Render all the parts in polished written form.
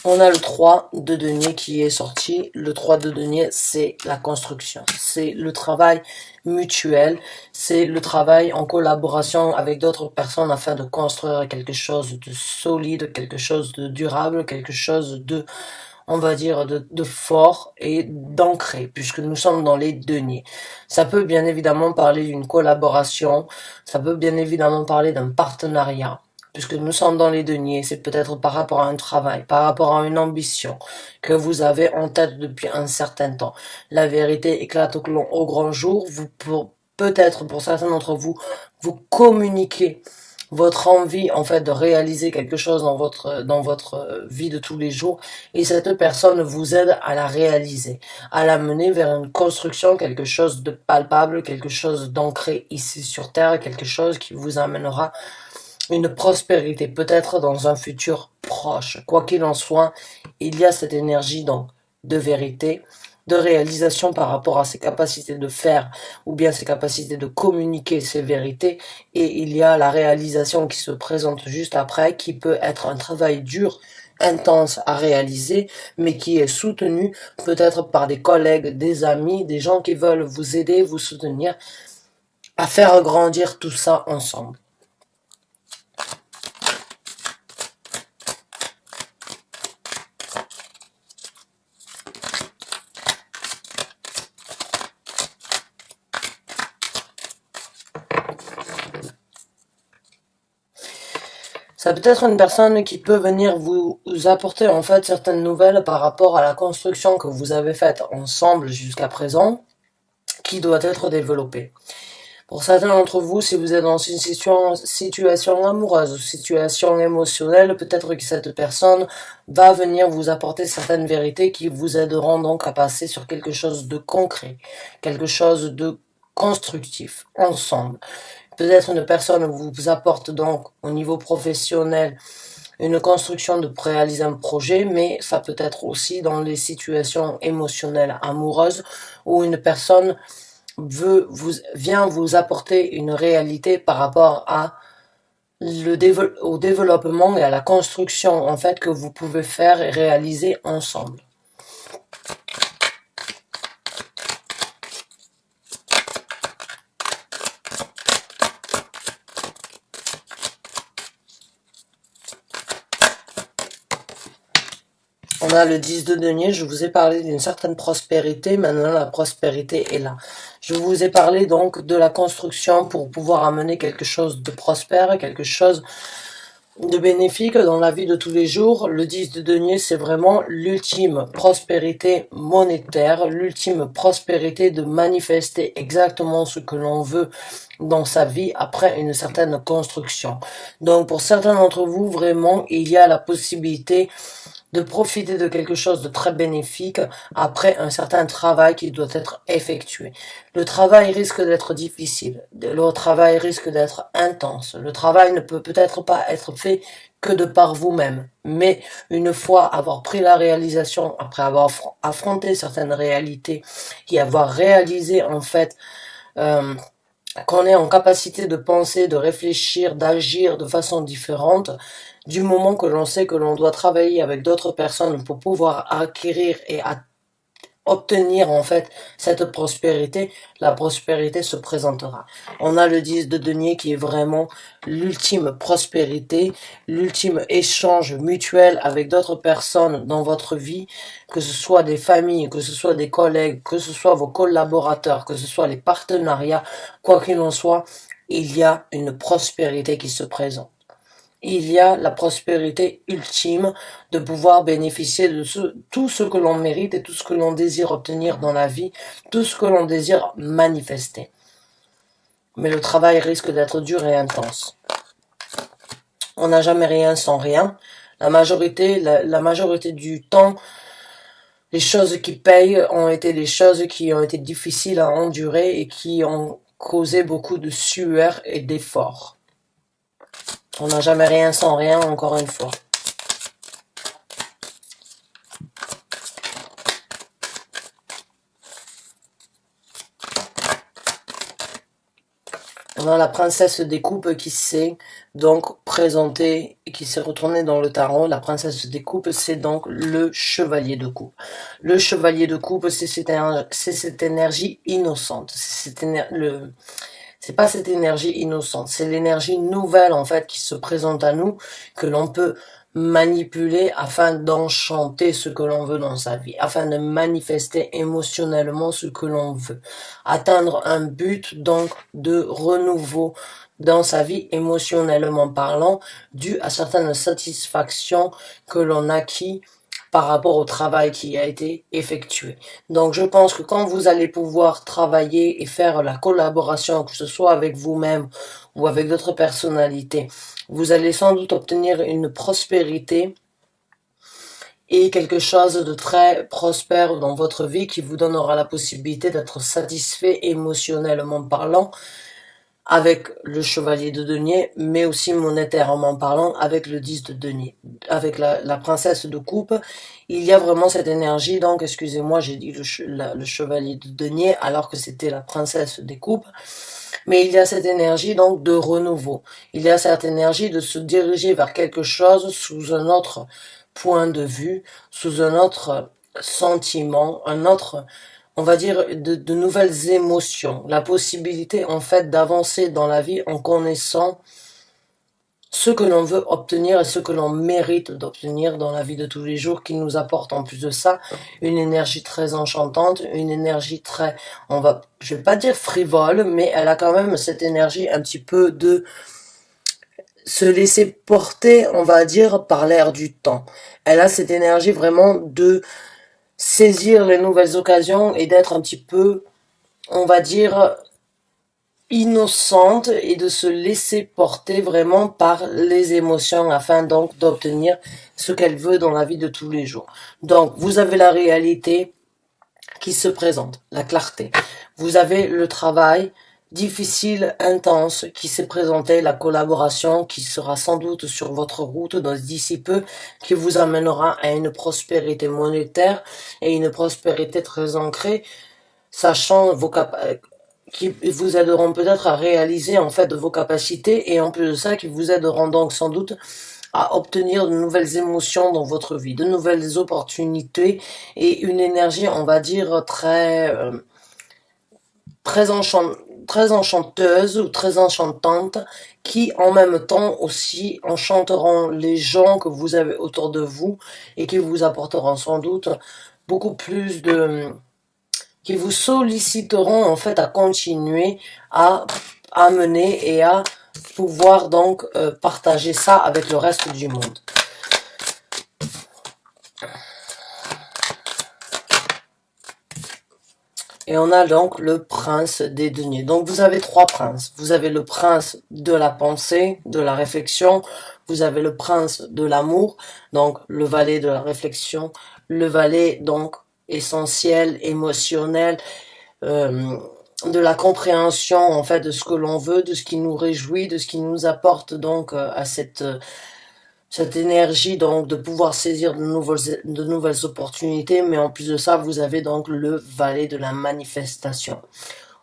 On a le 3 de denier qui est sorti. Le 3 de denier, c'est la construction. C'est le travail mutuel. C'est le travail en collaboration avec d'autres personnes afin de construire quelque chose de solide, quelque chose de durable, quelque chose de, on va dire, de fort et d'ancré, puisque nous sommes dans les deniers. Ça peut bien évidemment parler d'une collaboration. Ça peut bien évidemment parler d'un partenariat, puisque nous sommes dans les deniers, c'est peut-être par rapport à un travail, par rapport à une ambition que vous avez en tête depuis un certain temps. La vérité éclate au grand jour, peut-être pour certains d'entre vous, vous communiquez votre envie en fait de réaliser quelque chose dans votre vie de tous les jours, et cette personne vous aide à la réaliser, à la mener vers une construction, quelque chose de palpable, quelque chose d'ancré ici sur terre, quelque chose qui vous amènera une prospérité, peut-être dans un futur proche. Quoi qu'il en soit, il y a cette énergie donc de vérité, de réalisation par rapport à ses capacités de faire ou bien ses capacités de communiquer ses vérités, et il y a la réalisation qui se présente juste après, qui peut être un travail dur, intense à réaliser, mais qui est soutenu peut-être par des collègues, des amis, des gens qui veulent vous aider, vous soutenir à faire grandir tout ça ensemble. Ça peut être une personne qui peut venir vous apporter en fait certaines nouvelles par rapport à la construction que vous avez faite ensemble jusqu'à présent, qui doit être développée. Pour certains d'entre vous, si vous êtes dans une situation amoureuse ou situation émotionnelle, peut-être que cette personne va venir vous apporter certaines vérités qui vous aideront donc à passer sur quelque chose de concret, quelque chose de constructif, ensemble. Peut-être une personne vous apporte donc au niveau professionnel une construction de réaliser un projet, mais ça peut être aussi dans les situations émotionnelles amoureuses où une personne vient vous apporter une réalité par rapport à au développement et à la construction en fait que vous pouvez faire et réaliser ensemble. On a le 10 de denier, je vous ai parlé d'une certaine prospérité, maintenant la prospérité est là. Je vous ai parlé donc de la construction pour pouvoir amener quelque chose de prospère, quelque chose de bénéfique dans la vie de tous les jours. Le 10 de denier, c'est vraiment l'ultime prospérité monétaire, l'ultime prospérité de manifester exactement ce que l'on veut dans sa vie après une certaine construction. Donc pour certains d'entre vous, vraiment, il y a la possibilité de profiter de quelque chose de très bénéfique après un certain travail qui doit être effectué. Le travail risque d'être difficile, le travail risque d'être intense, le travail ne peut peut-être pas être fait que de par vous-même, mais une fois avoir pris la réalisation, après avoir affronté certaines réalités et avoir réalisé en fait qu'on est en capacité de penser, de réfléchir, d'agir de façon différente, du moment que l'on sait que l'on doit travailler avec d'autres personnes pour pouvoir acquérir et obtenir en fait cette prospérité, la prospérité se présentera. On a le 10 de denier qui est vraiment l'ultime prospérité, l'ultime échange mutuel avec d'autres personnes dans votre vie, que ce soit des familles, que ce soit des collègues, que ce soit vos collaborateurs, que ce soit les partenariats, quoi qu'il en soit, il y a une prospérité qui se présente. Il y a la prospérité ultime de pouvoir bénéficier de tout ce que l'on mérite et tout ce que l'on désire obtenir dans la vie, tout ce que l'on désire manifester. Mais le travail risque d'être dur et intense. On n'a jamais rien sans rien. La majorité du temps, les choses qui payent ont été des choses qui ont été difficiles à endurer et qui ont causé beaucoup de sueur et d'efforts. On n'a jamais rien sans rien, encore une fois. On a la princesse des coupes qui s'est donc présentée et qui s'est retournée dans le tarot. La princesse des coupes, c'est donc le chevalier de coupe. Le chevalier de coupe, c'est cette énergie innocente. C'est pas cette énergie innocente, c'est l'énergie nouvelle en fait qui se présente à nous, que l'on peut manipuler afin d'enchanter ce que l'on veut dans sa vie, afin de manifester émotionnellement ce que l'on veut, atteindre un but donc de renouveau dans sa vie émotionnellement parlant, dû à certaines satisfactions que l'on acquit par rapport au travail qui a été effectué. Donc je pense que quand vous allez pouvoir travailler et faire la collaboration, que ce soit avec vous-même ou avec d'autres personnalités, vous allez sans doute obtenir une prospérité et quelque chose de très prospère dans votre vie qui vous donnera la possibilité d'être satisfait émotionnellement parlant avec le chevalier de denier, mais aussi monétairement parlant avec le 10 de denier. Avec la princesse de coupe, il y a vraiment cette énergie, donc excusez-moi, j'ai dit le chevalier de denier alors que c'était la princesse des coupes, mais il y a cette énergie donc de renouveau. Il y a cette énergie de se diriger vers quelque chose sous un autre point de vue, sous un autre sentiment, un autre, on va dire, de nouvelles émotions. La possibilité, en fait, d'avancer dans la vie en connaissant ce que l'on veut obtenir et ce que l'on mérite d'obtenir dans la vie de tous les jours, qui nous apporte en plus de ça une énergie très enchantante, une énergie très, je vais pas dire frivole, mais elle a quand même cette énergie un petit peu de se laisser porter, on va dire, par l'air du temps. Elle a cette énergie vraiment de saisir les nouvelles occasions et d'être un petit peu, on va dire, innocente et de se laisser porter vraiment par les émotions afin donc d'obtenir ce qu'elle veut dans la vie de tous les jours. Donc, vous avez la réalité qui se présente, la clarté. Vous avez le travail difficile, intense, qui s'est présenté, la collaboration qui sera sans doute sur votre route d'ici peu, qui vous amènera à une prospérité monétaire et une prospérité très ancrée, sachant qui vous aideront peut-être à réaliser en fait vos capacités et en plus de ça, qui vous aideront donc sans doute à obtenir de nouvelles émotions dans votre vie, de nouvelles opportunités et une énergie, on va dire, très enchanteuse ou très enchantante, qui en même temps aussi enchanteront les gens que vous avez autour de vous et qui vous apporteront sans doute beaucoup plus qui vous solliciteront en fait à continuer à mener et à pouvoir donc partager ça avec le reste du monde. Et on a donc le prince des deniers. Donc vous avez trois princes. Vous avez le prince de la pensée, de la réflexion. Vous avez le prince de l'amour, donc le valet de la réflexion. Le valet donc essentiel, émotionnel, de la compréhension en fait de ce que l'on veut, de ce qui nous réjouit, de ce qui nous apporte donc à cette énergie donc de pouvoir saisir de nouvelles opportunités, mais en plus de ça, vous avez donc le valet de la manifestation.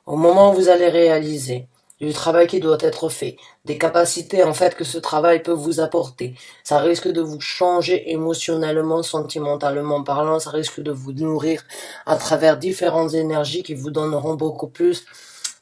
Au moment où vous allez réaliser du travail qui doit être fait, des capacités en fait que ce travail peut vous apporter, ça risque de vous changer émotionnellement, sentimentalement parlant, ça risque de vous nourrir à travers différentes énergies qui vous donneront beaucoup plus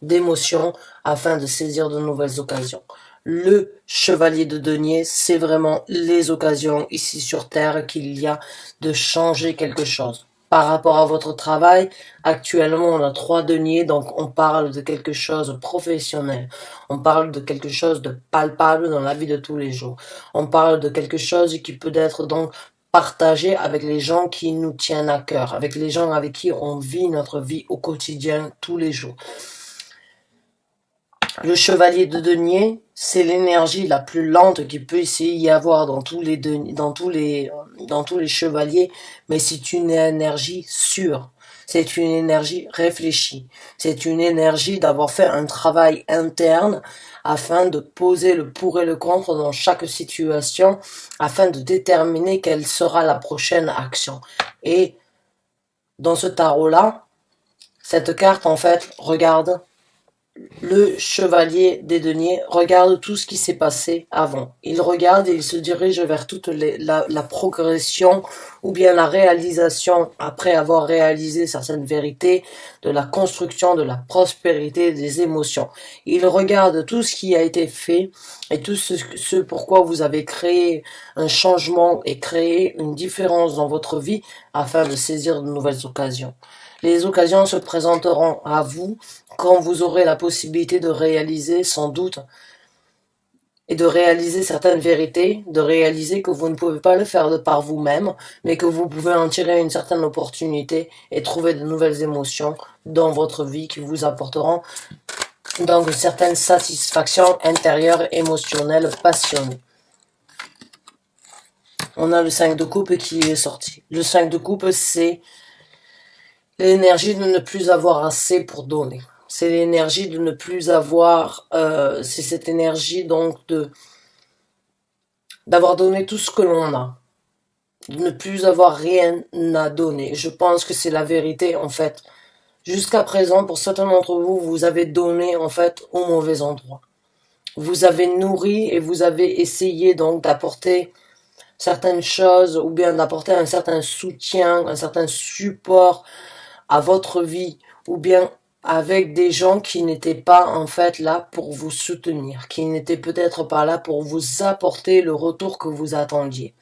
d'émotions afin de saisir de nouvelles occasions. Le chevalier de denier, c'est vraiment les occasions ici sur Terre qu'il y a de changer quelque chose. Par rapport à votre travail, actuellement on a 3 deniers, donc on parle de quelque chose de professionnel. On parle de quelque chose de palpable dans la vie de tous les jours. On parle de quelque chose qui peut être donc partagé avec les gens qui nous tiennent à cœur, avec les gens avec qui on vit notre vie au quotidien tous les jours. Le chevalier de denier, c'est l'énergie la plus lente qu'il peut essayer y avoir dans tous les chevaliers, mais c'est une énergie sûre. C'est une énergie réfléchie. C'est une énergie d'avoir fait un travail interne afin de poser le pour et le contre dans chaque situation, afin de déterminer quelle sera la prochaine action. Et dans ce tarot-là, cette carte, en fait, regarde Le chevalier des deniers regarde tout ce qui s'est passé avant. Il regarde et il se dirige vers toute la progression ou bien la réalisation après avoir réalisé certaines vérités de la construction, de la prospérité, des émotions. Il regarde tout ce qui a été fait et tout ce pourquoi vous avez créé un changement et créé une différence dans votre vie afin de saisir de nouvelles occasions. Les occasions se présenteront à vous quand vous aurez la possibilité de réaliser sans doute et de réaliser certaines vérités, de réaliser que vous ne pouvez pas le faire de par vous-même, mais que vous pouvez en tirer une certaine opportunité et trouver de nouvelles émotions dans votre vie qui vous apporteront donc une certaine satisfaction intérieure, émotionnelle, passionnée. On a le 5 de coupe qui est sorti. Le 5 de coupe, c'est l'énergie de ne plus avoir assez pour donner. C'est l'énergie de ne plus avoir, c'est cette énergie donc d'avoir donné tout ce que l'on a, de ne plus avoir rien à donner. Je pense que c'est la vérité en fait. Jusqu'à présent, pour certains d'entre vous, vous avez donné en fait au mauvais endroit. Vous avez nourri et vous avez essayé donc d'apporter certaines choses ou bien d'apporter un certain soutien, un certain support à votre vie ou bien avec des gens qui n'étaient pas en fait là pour vous soutenir, qui n'étaient peut-être pas là pour vous apporter le retour que vous attendiez.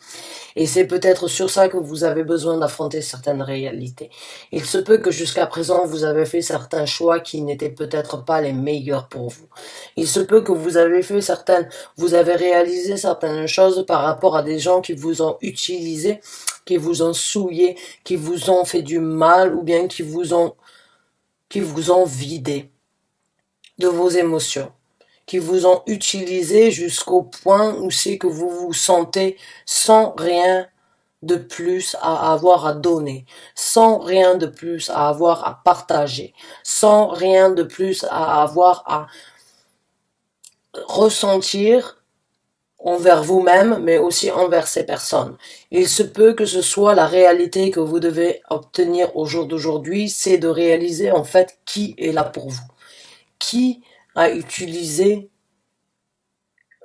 Et c'est peut-être sur ça que vous avez besoin d'affronter certaines réalités. Il se peut que jusqu'à présent vous avez fait certains choix qui n'étaient peut-être pas les meilleurs pour vous. Il se peut que vous avez réalisé certaines choses par rapport à des gens qui vous ont utilisé, qui vous ont souillé, qui vous ont fait du mal ou bien qui vous ont vidé de vos émotions, qui vous ont utilisé jusqu'au point où c'est que vous vous sentez sans rien de plus à avoir à donner, sans rien de plus à avoir à partager, sans rien de plus à avoir à ressentir envers vous-même, mais aussi envers ces personnes. Il se peut que ce soit la réalité que vous devez obtenir au jour d'aujourd'hui, c'est de réaliser en fait qui est là pour vous. Qui a utilisé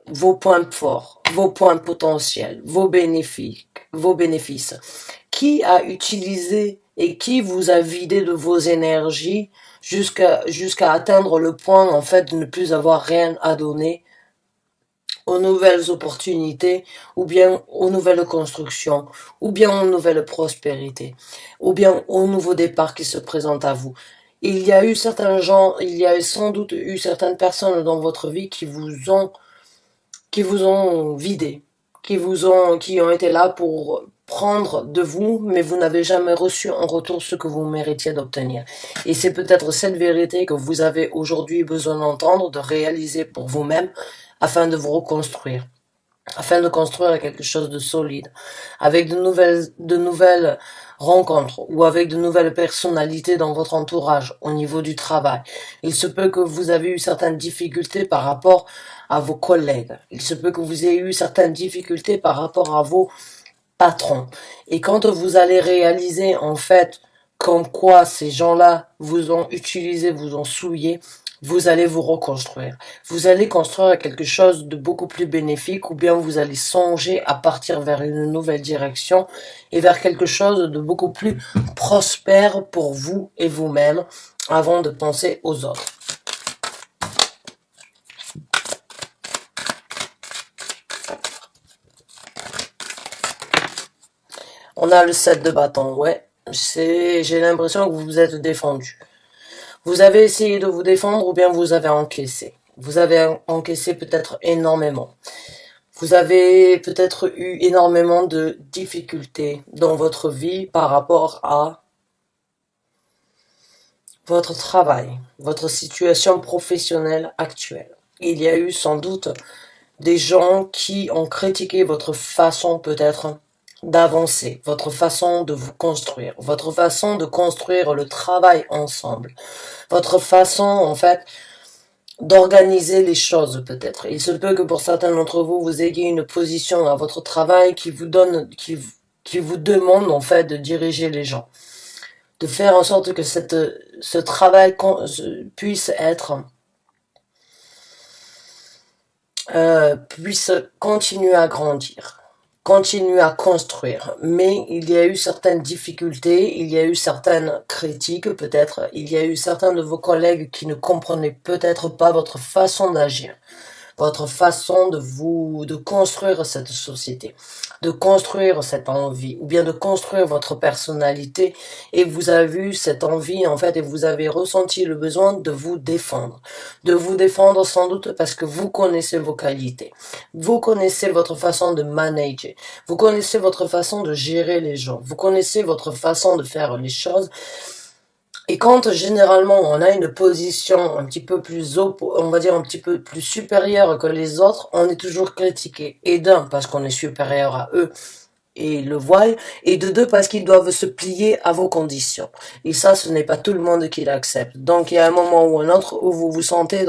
vos points forts, vos points potentiels, vos bénéfices. Qui a utilisé et qui vous a vidé de vos énergies jusqu'à atteindre le point en fait de ne plus avoir rien à donner aux nouvelles opportunités, ou bien aux nouvelles constructions, ou bien aux nouvelles prospérités, ou bien aux nouveaux départs qui se présentent à vous. Il y a eu certains gens, il y a sans doute eu certaines personnes dans votre vie qui vous ont vidé, qui ont été là pour prendre de vous, mais vous n'avez jamais reçu en retour ce que vous méritiez d'obtenir. Et c'est peut-être cette vérité que vous avez aujourd'hui besoin d'entendre, de réaliser pour vous-même, afin de vous reconstruire, afin de construire quelque chose de solide, avec de nouvelles rencontres ou avec de nouvelles personnalités dans votre entourage au niveau du travail. Il se peut que vous avez eu certaines difficultés par rapport à vos collègues. Il se peut que vous ayez eu certaines difficultés par rapport à vos patrons. Et quand vous allez réaliser en fait comme quoi ces gens-là vous ont utilisé, vous ont souillé, vous allez vous reconstruire. Vous allez construire quelque chose de beaucoup plus bénéfique ou bien vous allez songer à partir vers une nouvelle direction et vers quelque chose de beaucoup plus prospère pour vous et vous-même avant de penser aux autres. On a le 7 de bâton, ouais. J'ai l'impression que vous vous êtes défendu. Vous avez essayé de vous défendre ou bien vous avez encaissé. Vous avez encaissé peut-être énormément. Vous avez peut-être eu énormément de difficultés dans votre vie par rapport à votre travail, votre situation professionnelle actuelle. Il y a eu sans doute des gens qui ont critiqué votre façon peut-être d'avancer, votre façon de vous construire, votre façon de construire le travail ensemble, votre façon en fait d'organiser les choses peut-être. Il se peut que pour certains d'entre vous, vous ayez une position à votre travail qui vous demande en fait de diriger les gens, de faire en sorte que ce travail puisse être puisse continuer à grandir, continuer à construire. Mais il y a eu certaines difficultés, il y a eu certaines critiques peut-être, il y a eu certains de vos collègues qui ne comprenaient peut-être pas votre façon d'agir, votre façon de construire cette société, de construire cette envie, ou bien de construire votre personnalité, et vous avez eu cette envie, en fait, et vous avez ressenti le besoin de vous défendre sans doute parce que vous connaissez vos qualités, vous connaissez votre façon de manager, vous connaissez votre façon de gérer les gens, vous connaissez votre façon de faire les choses. Et quand généralement on a une position un petit peu plus on va dire un petit peu plus supérieure que les autres, on est toujours critiqué. Et d'un, parce qu'on est supérieur à eux et ils le voient, et de deux, parce qu'ils doivent se plier à vos conditions. Et ça, ce n'est pas tout le monde qui l'accepte. Donc il y a un moment ou un autre où vous vous sentez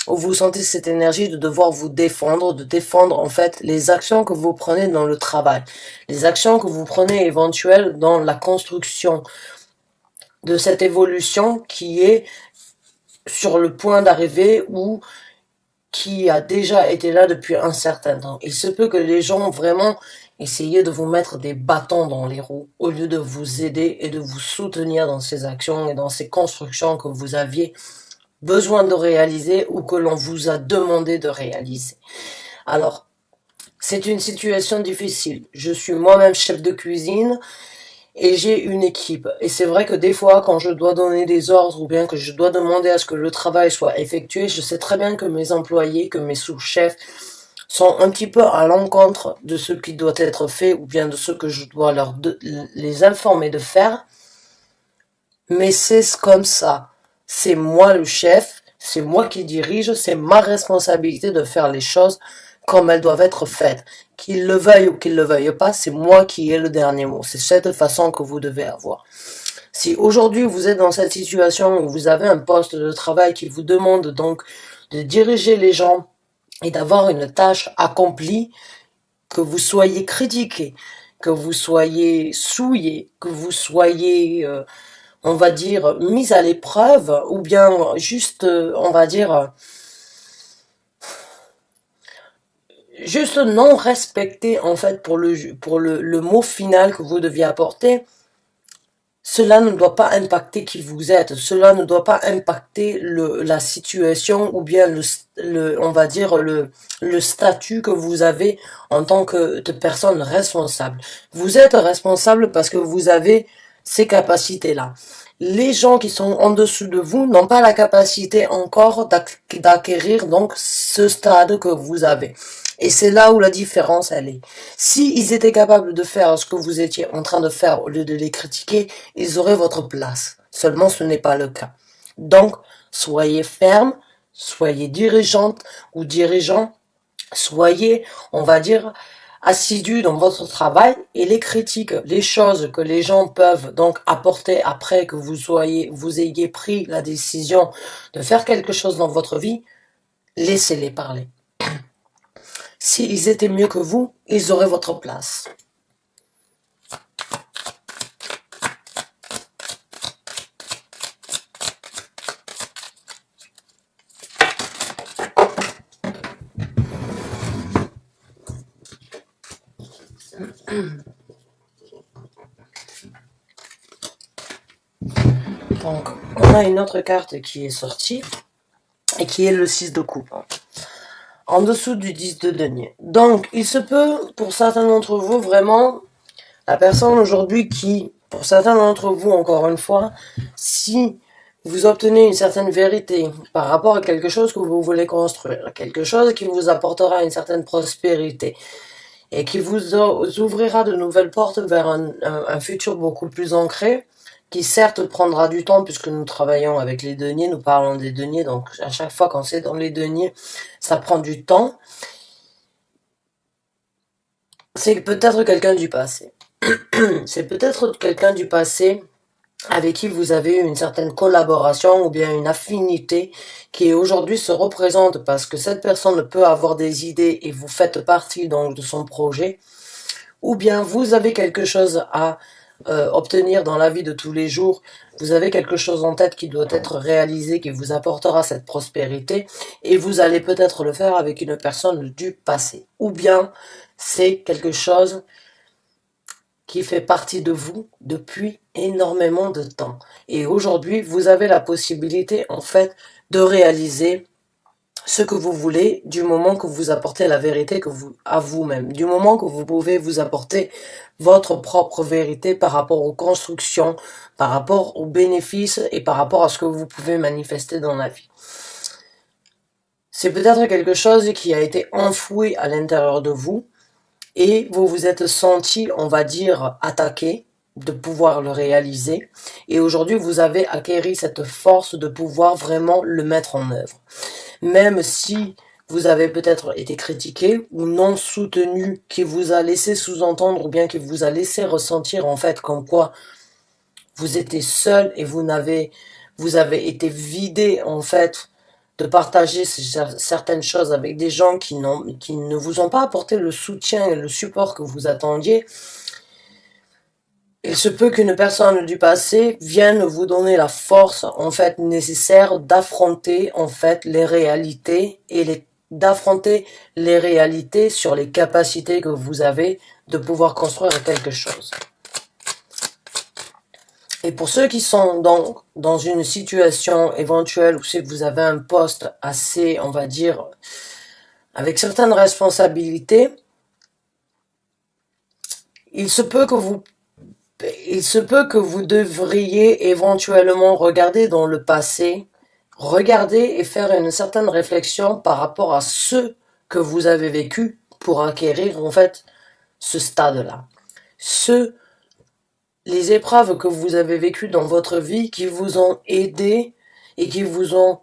où vous sentez cette énergie de devoir vous défendre, de défendre en fait les actions que vous prenez dans le travail, les actions que vous prenez éventuelles dans la construction de cette évolution qui est sur le point d'arriver ou qui a déjà été là depuis un certain temps. Il se peut que les gens vraiment essayent de vous mettre des bâtons dans les roues au lieu de vous aider et de vous soutenir dans ces actions et dans ces constructions que vous aviez besoin de réaliser ou que l'on vous a demandé de réaliser. Alors, c'est une situation difficile. Je suis moi-même chef de cuisine et j'ai une équipe. Et c'est vrai que des fois, quand je dois donner des ordres ou bien que je dois demander à ce que le travail soit effectué, je sais très bien que mes employés, que mes sous-chefs sont un petit peu à l'encontre de ce qui doit être fait ou bien de ce que je dois les informer de faire. Mais c'est comme ça. C'est moi le chef, c'est moi qui dirige, c'est ma responsabilité de faire les choses comme elles doivent être faites. Qu'il le veuille ou qu'il le veuille pas, c'est moi qui ai le dernier mot. C'est cette façon que vous devez avoir. Si aujourd'hui vous êtes dans cette situation où vous avez un poste de travail qui vous demande donc de diriger les gens et d'avoir une tâche accomplie, que vous soyez critiqué, que vous soyez souillé, que vous soyez, on va dire, mis à l'épreuve, ou bien juste, on va dire, juste non respecté en fait pour le mot final que vous deviez apporter, cela ne doit pas impacter qui vous êtes, cela ne doit pas impacter la situation ou bien on va dire le statut que vous avez en tant que de personne responsable. Vous êtes responsable parce que vous avez ces capacités-là. Les gens qui sont en dessous de vous n'ont pas la capacité encore d'acquérir donc ce stade que vous avez. Et c'est là où la différence, elle est. Si ils étaient capables de faire ce que vous étiez en train de faire au lieu de les critiquer, ils auraient votre place. Seulement, ce n'est pas le cas. Donc, soyez ferme, soyez dirigeante ou dirigeant, soyez, on va dire, assidus dans votre travail et les critiques, les choses que les gens peuvent donc apporter après que vous ayez pris la décision de faire quelque chose dans votre vie, laissez-les parler. S'ils étaient mieux que vous, ils auraient votre place. Donc, on a une autre carte qui est sortie et qui est le 6 de coupe. En dessous du 10 de denier. Donc, il se peut, pour certains d'entre vous, vraiment, la personne aujourd'hui qui, pour certains d'entre vous, encore une fois, si vous obtenez une certaine vérité par rapport à quelque chose que vous voulez construire, quelque chose qui vous apportera une certaine prospérité et qui vous ouvrira de nouvelles portes vers un futur beaucoup plus ancré, qui certes prendra du temps puisque nous travaillons avec les deniers, nous parlons des deniers, donc à chaque fois quand c'est dans les deniers, ça prend du temps. C'est peut-être quelqu'un du passé. C'est peut-être quelqu'un du passé avec qui vous avez eu une certaine collaboration ou bien une affinité qui aujourd'hui se représente parce que cette personne peut avoir des idées et vous faites partie donc de son projet, ou bien vous avez quelque chose à obtenir dans la vie de tous les jours. Vous avez quelque chose en tête qui doit être réalisé, qui vous apportera cette prospérité, et vous allez peut-être le faire avec une personne du passé. Ou bien, c'est quelque chose qui fait partie de vous depuis énormément de temps. Et aujourd'hui, vous avez la possibilité, en fait, de réaliser ce que vous voulez du moment que vous apportez la vérité à vous-même, du moment que vous pouvez vous apporter votre propre vérité par rapport aux constructions, par rapport aux bénéfices et par rapport à ce que vous pouvez manifester dans la vie. C'est peut-être quelque chose qui a été enfoui à l'intérieur de vous et vous vous êtes senti, on va dire, attaqué de pouvoir le réaliser. Et aujourd'hui, vous avez acquéri cette force de pouvoir vraiment le mettre en œuvre. Même si vous avez peut-être été critiqué ou non soutenu, qui vous a laissé sous-entendre ou bien qui vous a laissé ressentir en fait comme quoi vous étiez seul et vous avez été vidé en fait de partager certaines choses avec des gens qui ne vous ont pas apporté le soutien et le support que vous attendiez. Il se peut qu'une personne du passé vienne vous donner la force en fait nécessaire d'affronter en fait les réalités et d'affronter les réalités sur les capacités que vous avez de pouvoir construire quelque chose. Et pour ceux qui sont donc dans une situation éventuelle où c'est que vous avez un poste assez, on va dire, avec certaines responsabilités, il se peut que vous devriez éventuellement regarder dans le passé, regarder et faire une certaine réflexion par rapport à ce que vous avez vécu pour acquérir en fait ce stade-là. Les épreuves que vous avez vécues dans votre vie qui vous ont aidé et qui vous ont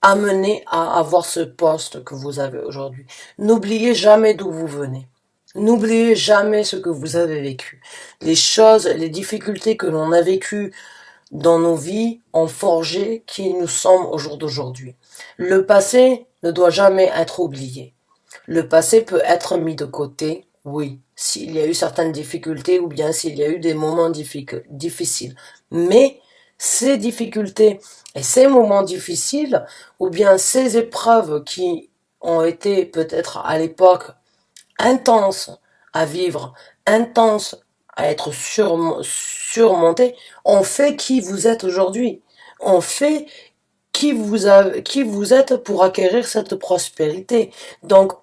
amené à avoir ce poste que vous avez aujourd'hui. N'oubliez jamais d'où vous venez. N'oubliez jamais ce que vous avez vécu. Les choses, les difficultés que l'on a vécues dans nos vies ont forgé qui nous sommes au jour d'aujourd'hui. Le passé ne doit jamais être oublié. Le passé peut être mis de côté, oui, s'il y a eu certaines difficultés ou bien s'il y a eu des moments difficiles. Mais ces difficultés et ces moments difficiles ou bien ces épreuves qui ont été peut-être à l'époque intenses à vivre, intenses à être surmontées, ont fait qui vous êtes aujourd'hui. Ont fait qui vous êtes pour acquérir cette prospérité. Donc,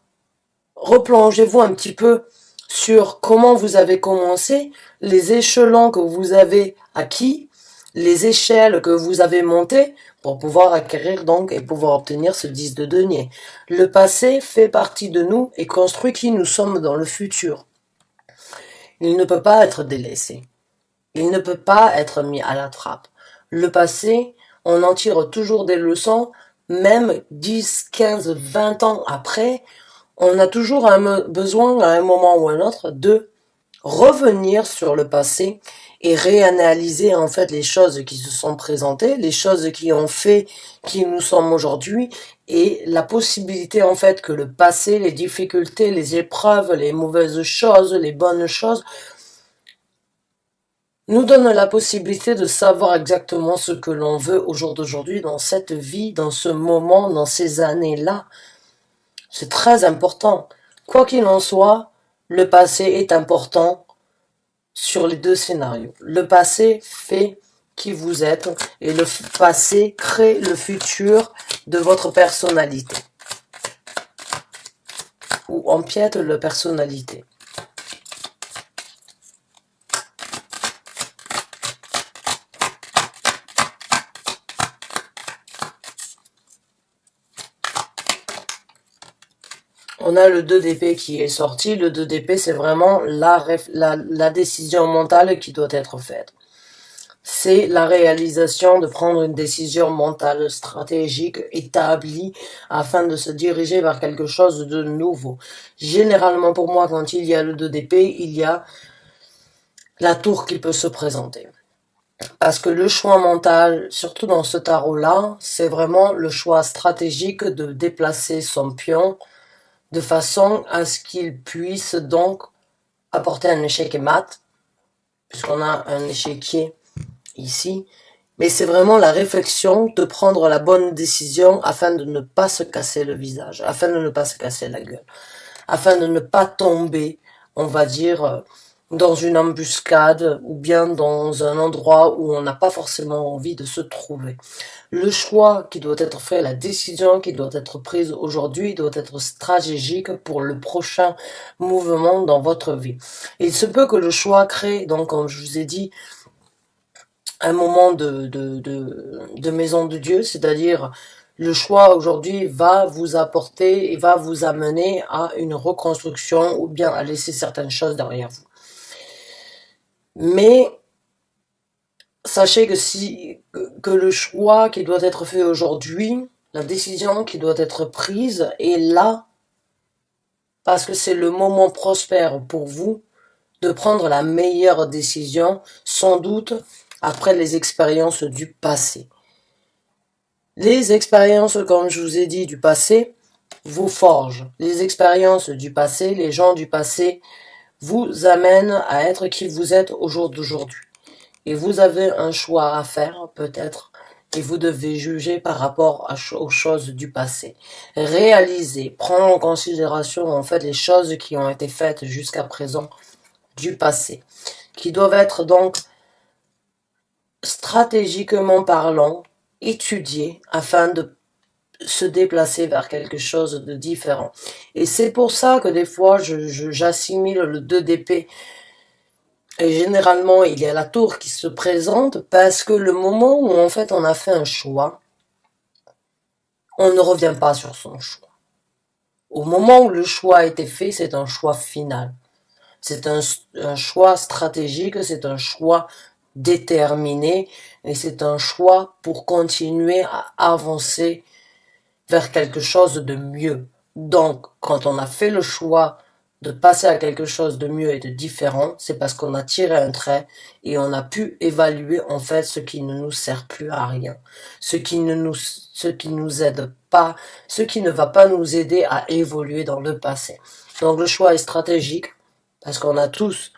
replongez-vous un petit peu sur comment vous avez commencé, les échelons que vous avez acquis, les échelles que vous avez montées pour pouvoir acquérir donc et pouvoir obtenir ce 10 de denier. Le passé fait partie de nous et construit qui nous sommes dans le futur. Il ne peut pas être délaissé. Il ne peut pas être mis à la trappe. Le passé, on en tire toujours des leçons, même 10, 15, 20 ans après, on a toujours besoin à un moment ou à un autre de revenir sur le passé et réanalyser en fait les choses qui se sont présentées, les choses qui ont fait qui nous sommes aujourd'hui et la possibilité en fait que le passé, les difficultés, les épreuves, les mauvaises choses, les bonnes choses nous donne la possibilité de savoir exactement ce que l'on veut au jour d'aujourd'hui dans cette vie, dans ce moment, dans ces années-là. C'est très important. Quoi qu'il en soit, le passé est important sur les deux scénarios. Le passé fait qui vous êtes et le passé crée le futur de votre personnalité ou empiète la personnalité. On a le 2 d'épée qui est sorti. Le 2 d'épée, c'est vraiment la décision mentale qui doit être faite. C'est la réalisation de prendre une décision mentale, stratégique, établie, afin de se diriger vers quelque chose de nouveau. Généralement, pour moi, quand il y a le 2 d'épée, il y a la tour qui peut se présenter. Parce que le choix mental, surtout dans ce tarot-là, c'est vraiment le choix stratégique de déplacer son pion de façon à ce qu'il puisse donc apporter un échec mat puisqu'on a un échiquier ici. Mais c'est vraiment la réflexion de prendre la bonne décision afin de ne pas se casser le visage, afin de ne pas se casser la gueule, afin de ne pas tomber, on va dire, dans une embuscade ou bien dans un endroit où on n'a pas forcément envie de se trouver. Le choix qui doit être fait, la décision qui doit être prise aujourd'hui doit être stratégique pour le prochain mouvement dans votre vie. Il se peut que le choix crée, donc comme je vous ai dit, un moment de maison de Dieu, c'est-à-dire le choix aujourd'hui va vous apporter et va vous amener à une reconstruction ou bien à laisser certaines choses derrière vous. Mais sachez que le choix qui doit être fait aujourd'hui, la décision qui doit être prise est là parce que c'est le moment prospère pour vous de prendre la meilleure décision, sans doute après les expériences du passé. Les expériences, comme je vous ai dit, du passé, vous forgent. Les expériences du passé, les gens du passé, vous amènent à être qui vous êtes au jour d'aujourd'hui. Et vous avez un choix à faire, peut-être, et vous devez juger par rapport aux choses du passé. Réaliser, prendre en considération, en fait, les choses qui ont été faites jusqu'à présent du passé, qui doivent être donc, stratégiquement parlant, étudiées afin de se déplacer vers quelque chose de différent. Et c'est pour ça que des fois, j'assimile le 2 d'épée. Et généralement, il y a la tour qui se présente parce que le moment où en fait on a fait un choix, on ne revient pas sur son choix. Au moment où le choix a été fait, c'est un choix final. C'est un choix stratégique, c'est un choix déterminé et c'est un choix pour continuer à avancer vers quelque chose de mieux. Donc, quand on a fait le choix de passer à quelque chose de mieux et de différent, c'est parce qu'on a tiré un trait et on a pu évaluer en fait ce qui ne nous sert plus à rien, ce qui nous aide pas, ce qui ne va pas nous aider à évoluer dans le passé. Donc le choix est stratégique parce qu'on a tous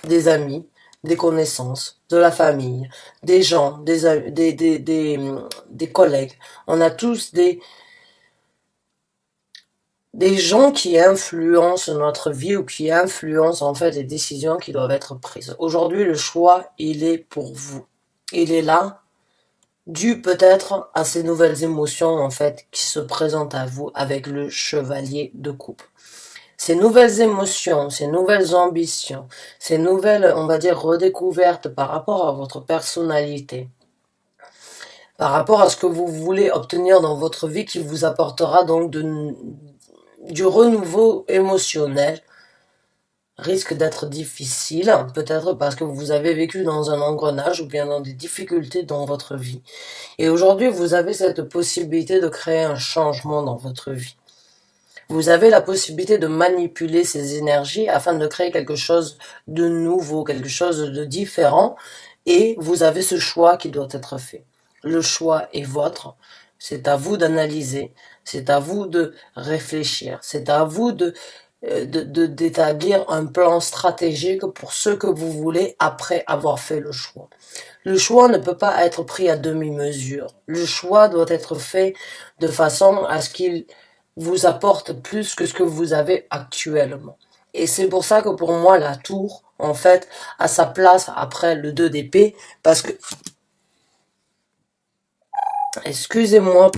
des amis, des connaissances, de la famille, des gens, des collègues. On a tous des gens qui influencent notre vie ou qui influencent en fait les décisions qui doivent être prises. Aujourd'hui, le choix, il est pour vous. Il est là, dû peut-être à ces nouvelles émotions en fait qui se présentent à vous avec le chevalier de coupe. Ces nouvelles émotions, ces nouvelles ambitions, ces nouvelles, on va dire, redécouvertes par rapport à votre personnalité, par rapport à ce que vous voulez obtenir dans votre vie qui vous apportera donc du renouveau émotionnel, risque d'être difficile, peut-être parce que vous avez vécu dans un engrenage ou bien dans des difficultés dans votre vie. Et aujourd'hui, vous avez cette possibilité de créer un changement dans votre vie. Vous avez la possibilité de manipuler ces énergies afin de créer quelque chose de nouveau, quelque chose de différent, et vous avez ce choix qui doit être fait. Le choix est vôtre, c'est à vous d'analyser, c'est à vous de réfléchir, c'est à vous d'établir un plan stratégique pour ce que vous voulez après avoir fait le choix. Le choix ne peut pas être pris à demi-mesure. Le choix doit être fait de façon à ce qu'il vous apporte plus que ce que vous avez actuellement. Et c'est pour ça que pour moi, la tour, en fait, a sa place après le 2 d'épée, parce que, excusez-moi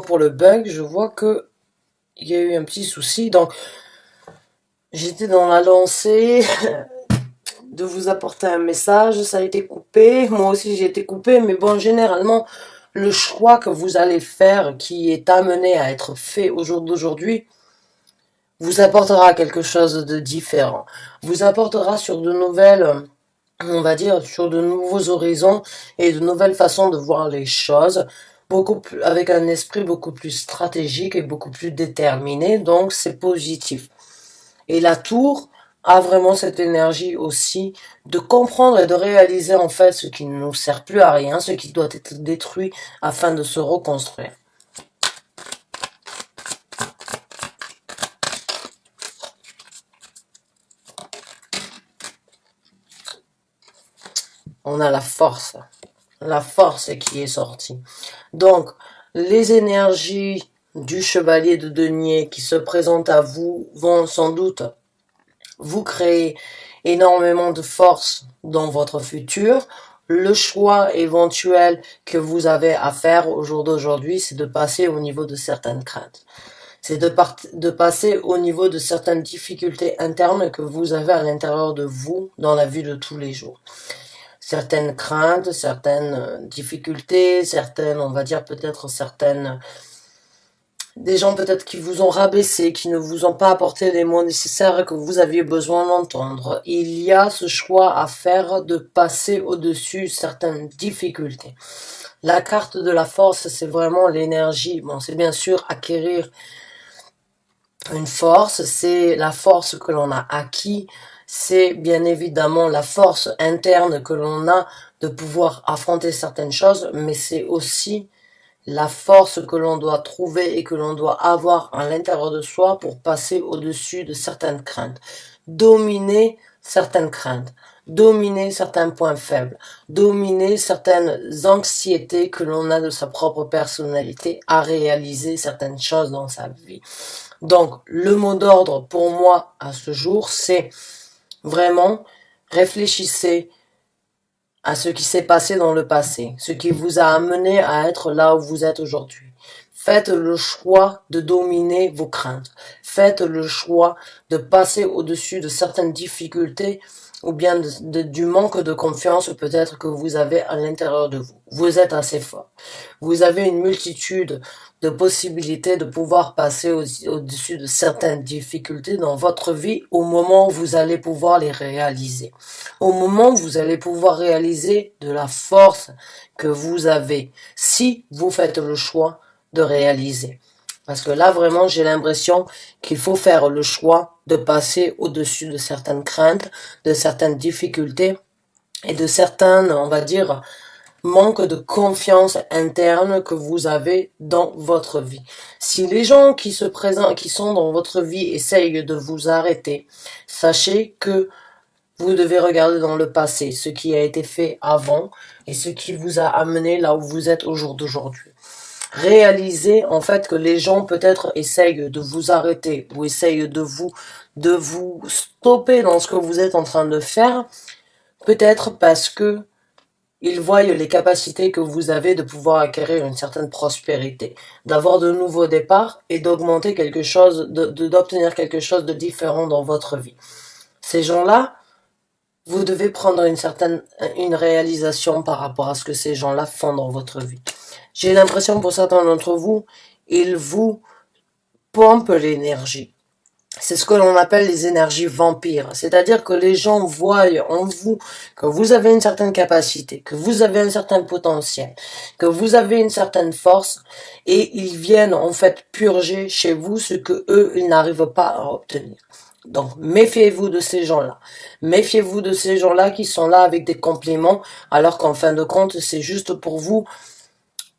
pour le bug, je vois que il y a eu un petit souci, donc j'étais dans la lancée de vous apporter un message, ça a été coupé, moi aussi j'ai été coupé, mais bon, généralement, le choix que vous allez faire, qui est amené à être fait au jour d'aujourd'hui, vous apportera quelque chose de différent, vous apportera sur de nouvelles, on va dire, sur de nouveaux horizons et de nouvelles façons de voir les choses, beaucoup plus, avec un esprit beaucoup plus stratégique et beaucoup plus déterminé, donc c'est positif. Et la tour a vraiment cette énergie aussi de comprendre et de réaliser en fait ce qui ne nous sert plus à rien, ce qui doit être détruit afin de se reconstruire. on a la force qui est sortie. Donc, les énergies du chevalier de denier qui se présentent à vous vont sans doute vous créer énormément de force dans votre futur. Le choix éventuel que vous avez à faire au jour d'aujourd'hui, c'est de passer au niveau de certaines craintes. C'est de passer au niveau de certaines difficultés internes que vous avez à l'intérieur de vous dans la vie de tous les jours. Certaines craintes, certaines difficultés, certaines, on va dire peut-être certaines... Des gens peut-être qui vous ont rabaissé, qui ne vous ont pas apporté les mots nécessaires que vous aviez besoin d'entendre. Il y a ce choix à faire de passer au-dessus certaines difficultés. La carte de la force, c'est vraiment l'énergie. Bon, c'est bien sûr acquérir une force, c'est la force que l'on a acquis, c'est bien évidemment la force interne que l'on a de pouvoir affronter certaines choses, mais c'est aussi la force que l'on doit trouver et que l'on doit avoir à l'intérieur de soi pour passer au-dessus de certaines craintes. Dominer certaines craintes, dominer certains points faibles, dominer certaines anxiétés que l'on a de sa propre personnalité à réaliser certaines choses dans sa vie. Donc, le mot d'ordre pour moi à ce jour, c'est vraiment réfléchissez à ce qui s'est passé dans le passé, ce qui vous a amené à être là où vous êtes aujourd'hui. Faites le choix de dominer vos craintes. Faites le choix de passer au-dessus de certaines difficultés ou bien du manque de confiance peut-être que vous avez à l'intérieur de vous. Vous êtes assez fort. Vous avez une multitude de possibilités de pouvoir passer au-dessus de certaines difficultés dans votre vie au moment où vous allez pouvoir les réaliser. Au moment où vous allez pouvoir réaliser de la force que vous avez si vous faites le choix de réaliser. Parce que là, vraiment, j'ai l'impression qu'il faut faire le choix de passer au-dessus de certaines craintes, de certaines difficultés et de certains, on va dire, manque de confiance interne que vous avez dans votre vie. Si les gens qui se présentent, qui sont dans votre vie essayent de vous arrêter, sachez que vous devez regarder dans le passé ce qui a été fait avant et ce qui vous a amené là où vous êtes au jour d'aujourd'hui. Réalisez en fait que les gens peut-être essayent de vous arrêter ou essayent de vous stopper dans ce que vous êtes en train de faire, peut-être parce que ils voient les capacités que vous avez de pouvoir acquérir une certaine prospérité, d'avoir de nouveaux départs et d'augmenter quelque chose, d'obtenir quelque chose de différent dans votre vie. Ces gens-là, vous devez prendre une réalisation par rapport à ce que ces gens-là font dans votre vie. J'ai l'impression pour certains d'entre vous, ils vous pompent l'énergie. C'est ce que l'on appelle les énergies vampires. C'est-à-dire que les gens voient en vous que vous avez une certaine capacité, que vous avez un certain potentiel, que vous avez une certaine force et ils viennent en fait purger chez vous ce que eux, ils n'arrivent pas à obtenir. Donc, méfiez-vous de ces gens-là. Méfiez-vous de ces gens-là qui sont là avec des compliments alors qu'en fin de compte, c'est juste pour vous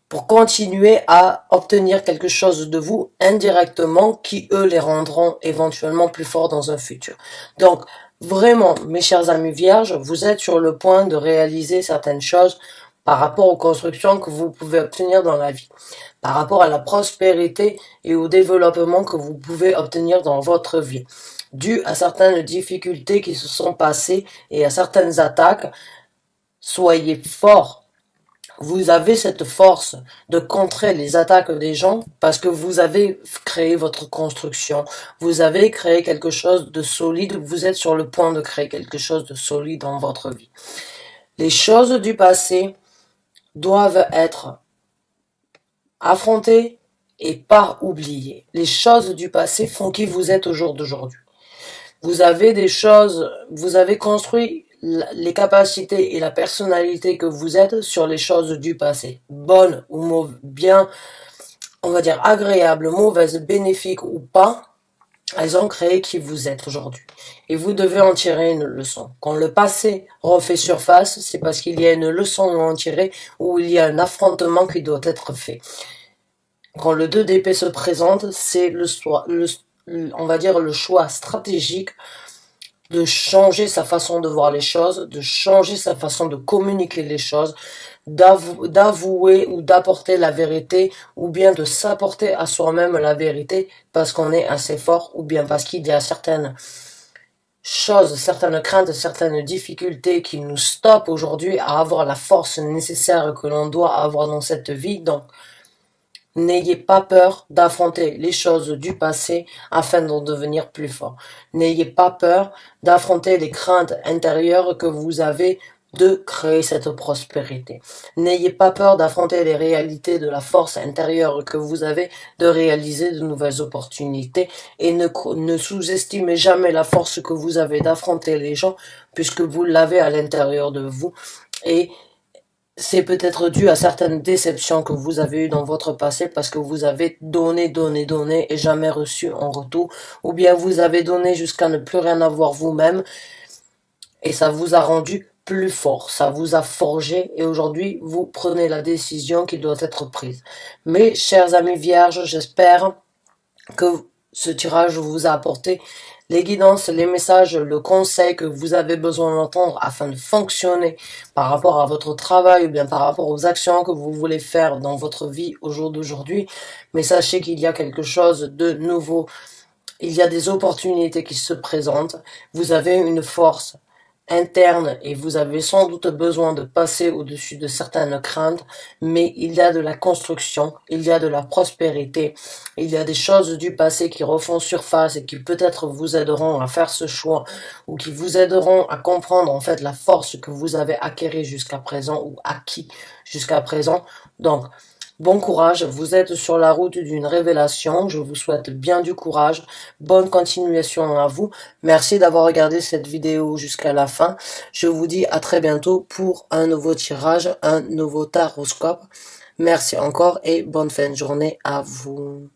pour continuer à obtenir quelque chose de vous indirectement qui, eux, les rendront éventuellement plus forts dans un futur. Donc, vraiment, mes chers amis vierges, vous êtes sur le point de réaliser certaines choses par rapport aux constructions que vous pouvez obtenir dans la vie, par rapport à la prospérité et au développement que vous pouvez obtenir dans votre vie, dû à certaines difficultés qui se sont passées et à certaines attaques. Soyez forts. Vous avez cette force de contrer les attaques des gens parce que vous avez créé votre construction. Vous avez créé quelque chose de solide. Vous êtes sur le point de créer quelque chose de solide dans votre vie. Les choses du passé doivent être affrontées et pas oubliées. Les choses du passé font qui vous êtes au jour d'aujourd'hui. Vous avez des choses, vous avez construit les capacités et la personnalité que vous êtes sur les choses du passé, bonnes ou mauvaises, bien, on va dire agréables, mauvaises, bénéfiques ou pas, elles ont créé qui vous êtes aujourd'hui. Et vous devez en tirer une leçon. Quand le passé refait surface, c'est parce qu'il y a une leçon à en tirer ou il y a un affrontement qui doit être fait. Quand le 2 d'épée se présente, c'est on va dire le choix stratégique de changer sa façon de voir les choses, de changer sa façon de communiquer les choses, d'avouer ou d'apporter la vérité, ou bien de s'apporter à soi-même la vérité parce qu'on est assez fort, ou bien parce qu'il y a certaines choses, certaines craintes, certaines difficultés qui nous stoppent aujourd'hui à avoir la force nécessaire que l'on doit avoir dans cette vie. Donc, n'ayez pas peur d'affronter les choses du passé afin d'en devenir plus fort. N'ayez pas peur d'affronter les craintes intérieures que vous avez de créer cette prospérité. N'ayez pas peur d'affronter les réalités de la force intérieure que vous avez de réaliser de nouvelles opportunités et ne sous-estimez jamais la force que vous avez d'affronter les gens puisque vous l'avez à l'intérieur de vous et c'est peut-être dû à certaines déceptions que vous avez eues dans votre passé parce que vous avez donné, donné, donné et jamais reçu en retour. Ou bien vous avez donné jusqu'à ne plus rien avoir vous-même et ça vous a rendu plus fort, ça vous a forgé et aujourd'hui vous prenez la décision qui doit être prise. Mes chers amis vierges, j'espère que ce tirage vous a apporté les guidances, les messages, le conseil que vous avez besoin d'entendre afin de fonctionner par rapport à votre travail ou bien par rapport aux actions que vous voulez faire dans votre vie au jour d'aujourd'hui. Mais sachez qu'il y a quelque chose de nouveau. Il y a des opportunités qui se présentent. Vous avez une force interne et vous avez sans doute besoin de passer au-dessus de certaines craintes, mais il y a de la construction, il y a de la prospérité, il y a des choses du passé qui refont surface et qui peut-être vous aideront à faire ce choix ou qui vous aideront à comprendre en fait la force que vous avez acquérie jusqu'à présent ou acquis jusqu'à présent. Donc, bon courage, vous êtes sur la route d'une révélation, je vous souhaite bien du courage, bonne continuation à vous, merci d'avoir regardé cette vidéo jusqu'à la fin, je vous dis à très bientôt pour un nouveau tirage, un nouveau taroscope, merci encore et bonne fin de journée à vous.